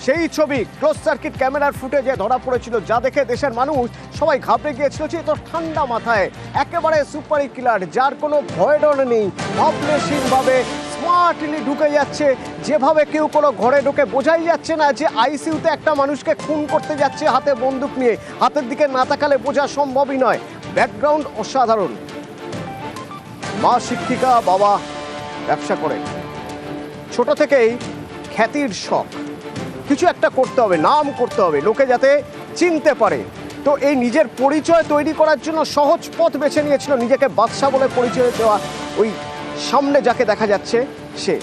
সেই ছবি close circuit ক্যামেরার ফুটেজে ধরা পড়েছিল, যা দেখে দেশের মানুষ সবাই ঘাবড়ে গিয়েছিল যে তো ঠান্ডা মাথায় একেবারে সুপার কিলার, যার কোনো ভয় ডর নেই, অপ্লেশীনভাবে স্মার্টলি ঢুকে যাচ্ছে। যেভাবে কেউ কোনো ঘরে ঢুকে বোঝাই যাচ্ছে না যে আইসিইউতে একটা মানুষকে খুন করতে যাচ্ছে হাতে বন্দুক নিয়ে। হাতের দিকে না তাকালে বোঝা সম্ভবই নয়। ব্যাকগ্রাউন্ড অসাধারণ। মা শিক্ষিকা, বাবা ব্যবসা করে, ছোট থেকেই খ্যাতির শখ, কিছু একটা করতে হবে, নাম করতে হবে, লোকে যাতে চিনতে পারে। তো এই নিজের পরিচয় তৈরি করার জন্য সহজ পথ বেছে নিয়েছিল, নিজেকে বাদশা বলে পরিচয় দেওয়া। ওই সামনে যাকে দেখা যাচ্ছে সে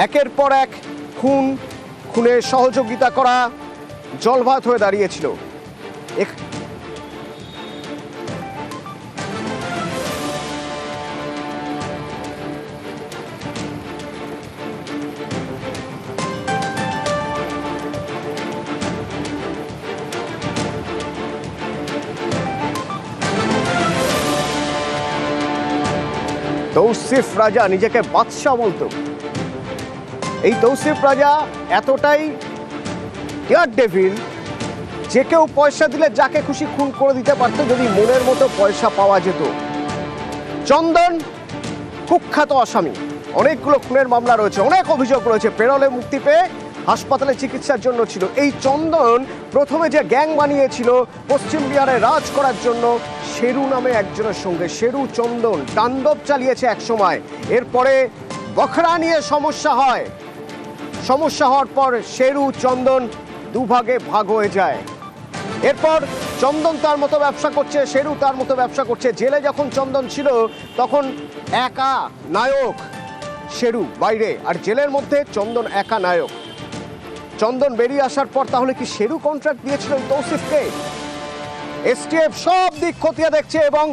একের পর এক খুনের সহযোগিতা করা জলভাত হয়ে দাঁড়িয়েছিল। তৌসিফ রাজা নিজেকে বাদশাহ বলতো। এই তৌসিফ রাজা এতটাই ডিয়ার ডেভিল যে কেউ পয়সা দিলে যাকে খুশি খুন করে দিতে পারতো যদি মনের মতো পয়সা পাওয়া যেত। চন্দন কুখ্যাত আসামি, অনেকগুলো খুনের মামলা রয়েছে, অনেক অভিযোগ রয়েছে। পেরোলে মুক্তি পেয়ে হাসপাতালে চিকিৎসার জন্য ছিল। এই চন্দন প্রথমে যে গ্যাং বানিয়েছিল পশ্চিম বিহারে রাজ করার জন্য, শেরু নামে একজনের সঙ্গে, শেরু চন্দন তাণ্ডব চালিয়েছে এক সময়। এরপরে বখরা নিয়ে সমস্যা হয়, সমস্যা হওয়ার পর শেরু চন্দন দুভাগে ভাগ হয়ে যায়। এরপর চন্দন তার মতো ব্যবসা করছে, শেরু তার মতো ব্যবসা করছে। জেলে যখন চন্দন ছিল তখন একা নায়ক শেরু বাইরে, আর জেলের মধ্যে চন্দন একা নায়ক। চন্দন বেরিয়ে আসার পর তাহলে কি শেরু কন্ট্রাক্ট দিয়েছিল তৌসিফকে? এসটিএফ সব দিক খতিয়ে দেখছে এবং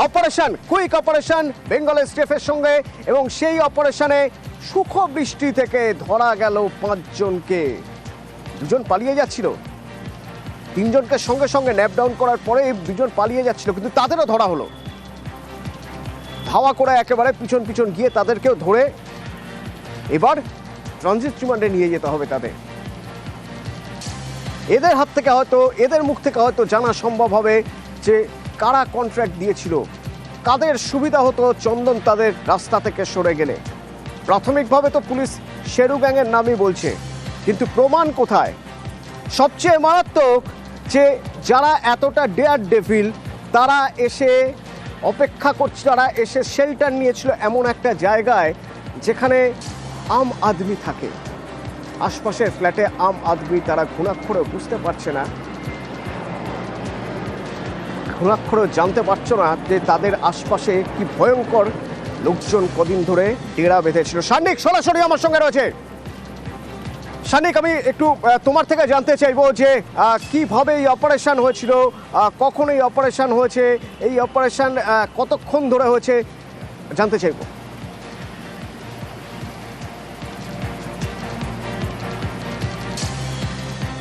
অপারেশন কুইক অপারেশন বেঙ্গল এসটিএফের সঙ্গে, এবং সেই অপারেশনে সুখ বৃষ্টি থেকে ধরা গেল 5 জনকে। 2 জন পালিয়ে যাচ্ছিল, 3 জনকে সঙ্গে সঙ্গে ন্যাপ ডাউন করার পরে 2 জন পালিয়ে যাচ্ছিল, কিন্তু তাদেরও ধরা হলো। ধাওয়া করে একেবারে পিছন পিছন গিয়ে তাদেরকেও ধরে এবার ট্রানজিট রিমান্ডে নিয়ে যেতে হবে তাদের। এদের হাত থেকে হয়তো, এদের মুখ থেকে হয়তো জানা সম্ভব হবে যে কারা কন্ট্রাক্ট দিয়েছিল, কাদের সুবিধা হতো চন্দন তাদের রাস্তা থেকে সরে গেলে। প্রাথমিকভাবে তো পুলিশ শেরু গ্যাংয়ের নামই বলছে, কিন্তু প্রমাণ কোথায়? সবচেয়ে মারাত্মক যে যারা এতটা ডেয়ার ডেভিল তারা এসে অপেক্ষা করছে, তারা এসে শেল্টার নিয়েছিল এমন একটা জায়গায় যেখানে আম আদমি থাকে। আশপাশের ফ্ল্যাটে আম আদমি, তারা ঘুণাক্ষরে বুঝতে পারছে না, ঘুণাক্ষরে জানতে পারছো না যে তাদের আশপাশে কি ভয়ঙ্কর লোকজন কদিন ধরে ডেরা বেঁধেছিল। সানিক সরাসরি আমার সঙ্গে রয়েছে। সানিক, আমি একটু তোমার থেকে জানতে চাইবো যে কিভাবে এই অপারেশন হয়েছিল, কখন এই অপারেশন হয়েছে, এই অপারেশন কতক্ষণ ধরে হয়েছে জানতে চাইবো।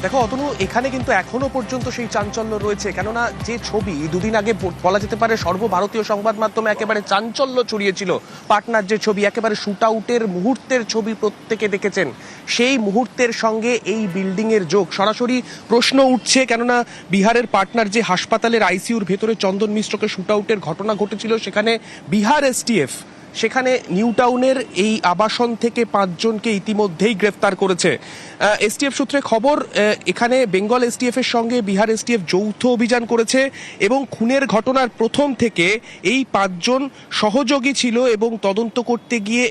দেখো অতনু, এখানে কিন্তু এখনো পর্যন্ত সেই চাঞ্চল্য রয়েছে, কেননা যে ছবি 2 দিন আগে বলা যেতে পারে সর্বভারতীয় সংবাদ মাধ্যমে একেবারে চাঞ্চল্য ছড়িয়েছিল, পাটনার যে ছবি, একেবারে শুট আউটের মুহূর্তের ছবি প্রত্যেকে দেখেছেন, সেই মুহূর্তের সঙ্গে এই বিল্ডিং এর যোগ সরাসরি প্রশ্ন উঠছে। কেননা বিহারের পাটনার যে হাসপাতালের আইসিইউর ভেতরে চন্দন মিশ্রকে শুট আউটের ঘটনা ঘটেছিল, সেখানে বিহার এসটিএফ সেখানে নিউ টাউনের এই আবাসন থেকে 5 জনকে ইতিমধ্যেই গ্রেফতার করেছে। এসটিএফ সূত্রে খবর, এখানে বেঙ্গল এসটিএফ এর সঙ্গে বিহার এসটিএফ যৌথ অভিযান করেছে এবং খুনের ঘটনার প্রথম থেকে এই 5 জন সহযোগী ছিল এবং তদন্ত করতে গিয়ে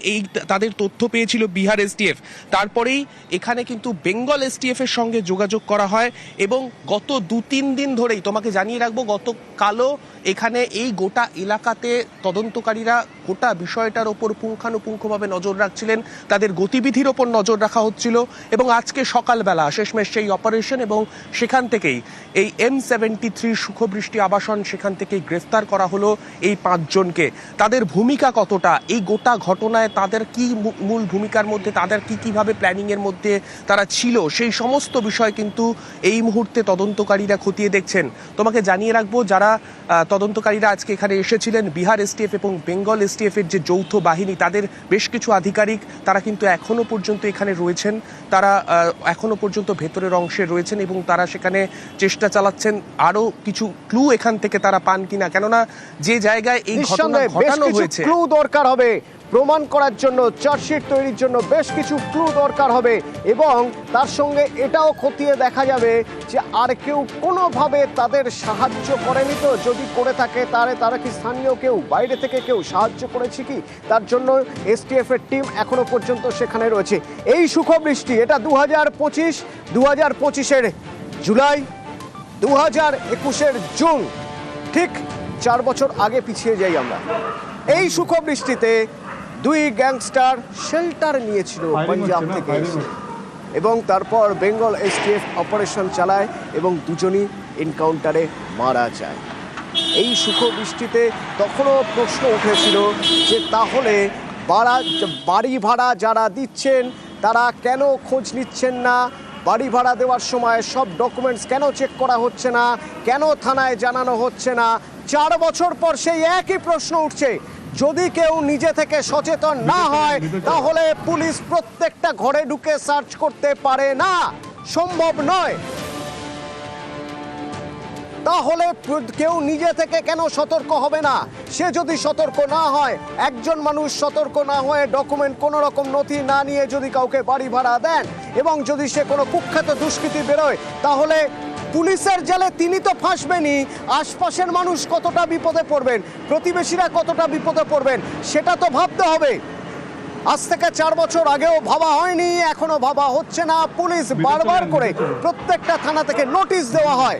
তাদের তথ্য পেয়েছিল বিহার এসটিএফ। তারপরেই এখানে কিন্তু বেঙ্গল এসটিএফ এর সঙ্গে যোগাযোগ করা হয় এবং গত 2-3 দিন ধরেই তোমাকে জানিয়ে রাখবো, গতকালও এখানে এই গোটা এলাকাতে তদন্তকারীরা গোটা বিষয়টার ওপর পুঙ্খানুপুঙ্খভাবে নজর রাখছিলেন, তাদের গতিবিধির ওপর নজর রাখা হচ্ছিল এবং আজকে সকালবেলা শেষমেশ সেই অপারেশন এবং সেখান থেকেই এই M73 সুখবৃষ্টি আবাসন, সেখান থেকেই গ্রেফতার করা হলো এই 5 জনকে। তাদের ভূমিকা কতটা এই গোটা ঘটনায়, তাদের কি মূল ভূমিকার মধ্যে, তাদের কিভাবে প্ল্যানিং এর মধ্যে তারা ছিল, সেই সমস্ত বিষয় কিন্তু এই মুহূর্তে তদন্তকারীরা খতিয়ে দেখছেন। তোমাকে জানিয়ে রাখবো, যারা তদন্তকারীরা আজকে এখানে এসেছিলেন, বিহার এসটিএফ এবং বেঙ্গল এসটিএফ এর যে যৌথ বাহিনী তাদের বেশ কিছু আধিকারিক তারা কিন্তু এখনো পর্যন্ত এখানে রয়েছেন, তারা এখনো পর্যন্ত ভেতরের অংশে রয়েছেন এবং তারা সেখানে চেষ্টা চালাচ্ছেন আরো কিছু ক্লু এখান থেকে তারা পান কিনা, কেননা যে জায়গায় এই ঘটনা ঘটানো হয়েছে ক্লু দরকার হবে প্রমাণ করার জন্য, চার্জশিট তৈরির জন্য বেশ কিছু ক্লু দরকার হবে এবং তার সঙ্গে এটাও খতিয়ে দেখা যাবে যে আর কেউ কোনোভাবে তাদের সাহায্য করেনি তো, যদি করে থাকে তারা কি স্থানীয় কেউ, বাইরে থেকে কেউ সাহায্য করেছে কি, তার জন্য এসটিএফ এর টিম এখনো পর্যন্ত সেখানে রয়েছে। এই সুখবৃষ্টি এটা 2025-এর জুলাই, 2021-এর জুন, ঠিক 4 বছর আগে পিছিয়ে যাই আমরা। এই সুখবৃষ্টিতে দুই গ্যাংস্টার শেল্টার নিয়েছিল পাঞ্জাব থেকে এসে এবং তারপর বেঙ্গল এসটিএফ অপারেশন চালায় এবং দুজনই এনকাউন্টারে মারা যায়। এই সুখবৃষ্টিতে তখনও প্রশ্ন উঠেছিল যে তাহলে বাড়ি ভাড়া যারা দিচ্ছেন তারা কেন খোঁজ নিচ্ছেন না, বাড়ি ভাড়া দেওয়ার সময় সব ডকুমেন্টস কেন চেক করা হচ্ছে না, কেন থানায় জানানো হচ্ছে না। 4 বছর পর সেই একই প্রশ্ন উঠছে। যদি কেউ নিজে থেকে সচেতন না হয় তাহলে পুলিশ প্রত্যেকটা ঘরে ঢুকে সার্চ করতে পারে না, সম্ভব নয়। তাহলে কেউ নিজে থেকে কেন সতর্ক হবে না? সে যদি সতর্ক না হয়, একজন মানুষ সতর্ক না হয়ে ডকুমেন্ট কোনো রকম নথি না নিয়ে যদি কাউকে বাড়ি ভাড়া দেন এবং যদি সে কোনো কুখ্যাত দুষ্কৃতী বেরোয়, তাহলে পুলিশের জালে তিনি তো ফাঁসবেনই, আশপাশের মানুষ কতটা বিপদে পড়বেন, প্রতিবেশীরা কতটা বিপদে পড়বেন সেটা তো ভাবতে হবে। আজ থেকে 4 বছর আগেও ভাবা হয়নি, এখনো ভাবা হচ্ছে না। পুলিশ বারবার করে প্রত্যেকটা থানা থেকে নোটিশ দেওয়া হয়,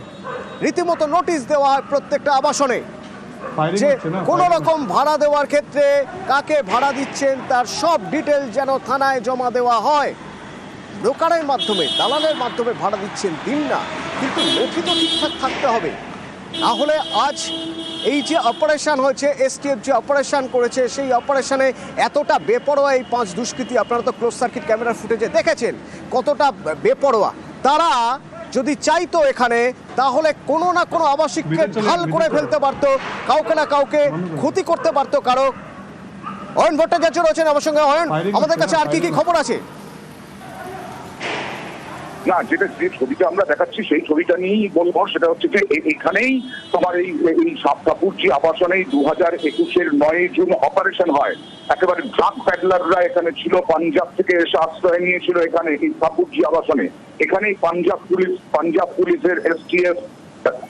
রীতিমতো নোটিশ দেওয়া হয় প্রত্যেকটা আবাসনে যে কোনো রকম ভাড়া দেওয়ার ক্ষেত্রে কাকে ভাড়া দিচ্ছেন তার সব ডিটেল যেন থানায় জমা দেওয়া হয়। ব্রোকারের মাধ্যমে, দালালের মাধ্যমে ভাড়া দিচ্ছেন দিন না, কিন্তু নথি তো ঠিকঠাক থাকতে হবে। তাহলে আজ এই যে অপারেশন হয়েছে, এসটিএফ যে অপারেশন করেছে, সেই অপারেশনে এতটা বেপরোয়া এই 5 দুষ্কৃতী, আপনারা তো ক্লোজ সার্কিট ক্যামেরার ফুটেজে দেখেছেন কতটা বেপরোয়া। তারা যদি চাইতো এখানে তাহলে কোনো না কোনো আবাসিককে ঢাল করে ফেলতে পারতো, কাউকে না কাউকে ক্ষতি করতে পারতো কারো। অয়ন ভট্টাচার্য রয়েছেন আমার সঙ্গে। অয়ন, আমাদের কাছে আর কি কি খবর আছে? না, যে ছবিটা আমরা দেখাচ্ছি সেই ছবিটা নিয়েই বলবো। সেটা হচ্ছে যে এখানেই তোমার এই সাপুরজি আবাসনে 2021-এর 9 জুন অপারেশন হয়। একেবারে ড্রাগ প্যাডলাররা এখানে ছিল, পাঞ্জাব থেকে এসে আশ্রয় নিয়েছিল এখানে এই সাপুরজি আবাসনে। এখানেই পাঞ্জাব পুলিশের এসটিএফ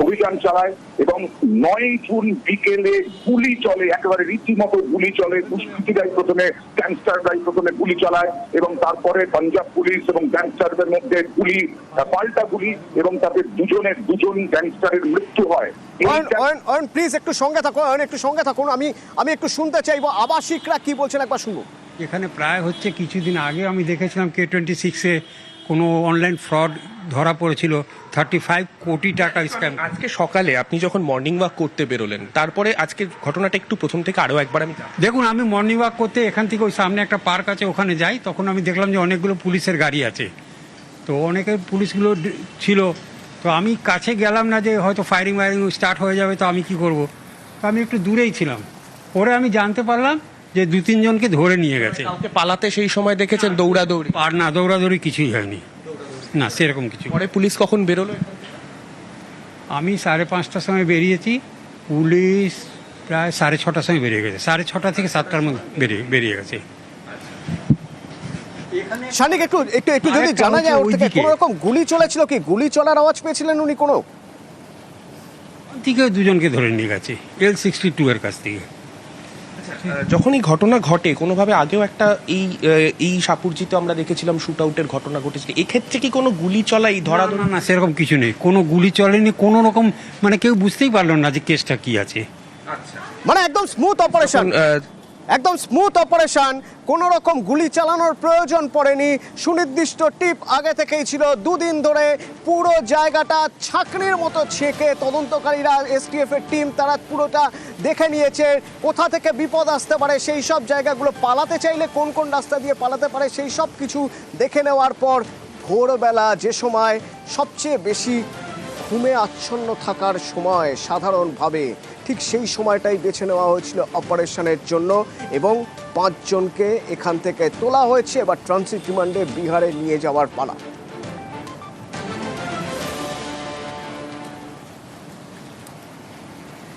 অভিযান চালায় এবং 9 জুন বিকেলে গুলি চলে, একেবারে রীতিমতো গুলি চলে। দুষ্কৃতীরাই প্রথমে, গ্যাংস্টাররাই প্রথমে গুলি চালায় এবং তারপরে পাঞ্জাব পুলিশ এবং গ্যাংস্টারদের মধ্যে পাল্টা গুলি এবং তাদের দুজন গ্যাংস্টারের মৃত্যু হয়। প্লিজ একটু সঙ্গে থাকুন, একটু সঙ্গে থাকুন, আমি একটু শুনতে চাইবো আবাসিকরা কি বলছেন, একবার শুনুন। এখানে প্রায় হচ্ছে কিছুদিন আগে আমি দেখেছিলাম K26-এ কোনো অনলাইন ফ্রড ধরা পড়েছিল, 35 কোটি টাকা স্ক্যাম। আজকে সকালে আপনি যখন মর্নিং ওয়াক করতে বেরোলেন, তারপরে আজকে ঘটনাটা একটু প্রথম থেকে আরো একবার আমি দেখুন, আমি মর্নিং ওয়াক করতে এখান থেকে ওই সামনে একটা পার্ক আছে ওখানে যাই, তখন আমি দেখলাম যে অনেকগুলো পুলিশের গাড়ি আছে, তো অনেকের পুলিশগুলো ছিল। তো আমি কাছে গেলাম না যে হয়তো ফায়ারিং স্টার্ট হয়ে যাবে, তো আমি কি করব, তো আমি একটু দূরেই ছিলাম। পরে আমি জানতে পারলাম যে 2-3 জনকে ধরে নিয়ে গেছে। কাউকে পালাতে সেই সময় দেখেছেন? দৌড়াদৌড়ি? আর না, দৌড়াদৌড়ি কিছুই হয়নি, না সেরকম কিছু। পরে পুলিশ কখন বেরোলো? আমি 5:30টার সময় বেরিয়েছি, পুলিশ প্রায় 6:30টার সময় বেরিয়ে গেছে, 6:30 থেকে 7টার মধ্যে বেরিয়ে গেছে। শানিক, একটু যদি জানা যায় ওর থেকে কোনো রকম গুলি চলেছিল কি, গুলি চলার আওয়াজ পেয়েছিলেন উনি? কোনো থেকে 2 জনকে ধরে নিয়ে গেছে L62 এর কাছ থেকে। যখন এই ঘটনা ঘটে, কোনোভাবে আগেও একটা এই সাপুরজিতে আমরা দেখেছিলাম শুট আউটের ঘটনা ঘটেছিল, এক্ষেত্রে কি কোনো গুলি চলা, এই ধরা? না, সেরকম কিছু নেই, কোনো গুলি চলেনি, কোনো রকম মানে কেউ বুঝতেই পারলো না যে কেসটা কি আছে। মানে একদম স্মুথ অপারেশন, একদম স্মুথ অপারেশন, কোনো রকম গুলি চালানোর প্রয়োজন পড়েনি। সুনির্দিষ্ট টিপ আগে থেকেই ছিল। 2 দিন ধরে পুরো জায়গাটা ছাঁকনির মতো ছেঁকে তদন্তকারীরা, এসটিএফ এর টিম, তারা পুরোটা দেখে নিয়েছে কোথা থেকে বিপদ আসতে পারে, সেই সব জায়গাগুলো, পালাতে চাইলে কোন কোন রাস্তা দিয়ে পালাতে পারে সেই সব কিছু দেখে নেওয়ার পর ভোরবেলা যে সময় সবচেয়ে বেশি ঘুমে আচ্ছন্ন থাকার সময় সাধারণভাবে ঠিক সেই সময়টাই বেছে নেওয়া হয়েছিল অপারেশনের জন্য এবং 5 জনকে এখান থেকে তোলা হয়েছে। এবার ট্রানজিট রিমান্ডে বিহারে নিয়ে যাওয়ার পালা।